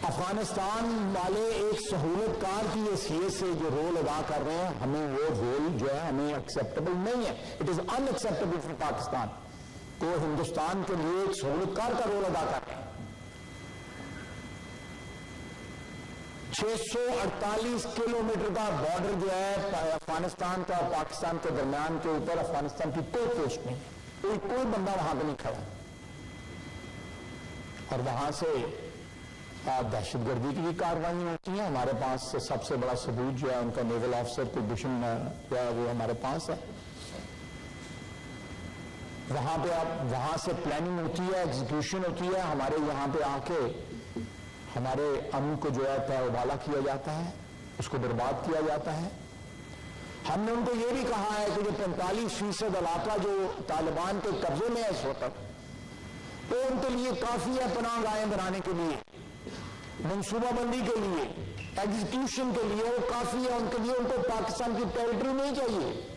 افغانستان والے ایک سہولت کار کی حیثیت سے جو رول ادا کر رہے ہیں، ہمیں وہ رول جو ہے ہمیں ایکسیپٹیبل نہیں ہے. It is in acceptable for Pakistan کو ہندوستان کے لیے ایک سہولت کار کا رول ادا کر رہے ہیں. 648 کلومیٹر کا بارڈر جو ہے افغانستان کا اور پاکستان کے درمیان کے اوپر، افغانستان کی کوئی پوسٹ نہیں ہے، کوئی بندہ وہاں پہ نہیں کھڑا، اور وہاں سے دہشت گردی کی بھی کارروائیاں ہوتی ہیں. ہمارے پاس سب سے بڑا ثبوت جو ہے ان کا نیول آفیسر کو دشمن جو ہے وہ ہمارے پاس ہے. وہاں پہ وہاں سے پلاننگ ہوتی ہے، ایگزیکیوشن ہوتی ہے، ہمارے یہاں پہ آ کے ہمارے امن کو جو ہے ابالا کیا جاتا ہے، اس کو برباد کیا جاتا ہے. ہم نے ان کو یہ بھی کہا ہے کہ جو 45% علاقہ جو طالبان کے قبضے میں ہے اس وقت، وہ ان کے لیے کافی ہے پناہ گاہیں بنانے کے لیے، منصوبہ بندی کے لیے، ایگزیکیوشن کے لیے وہ کافی ہے ان کے لیے. ان کو پاکستان کی ٹیریٹری نہیں چاہیے.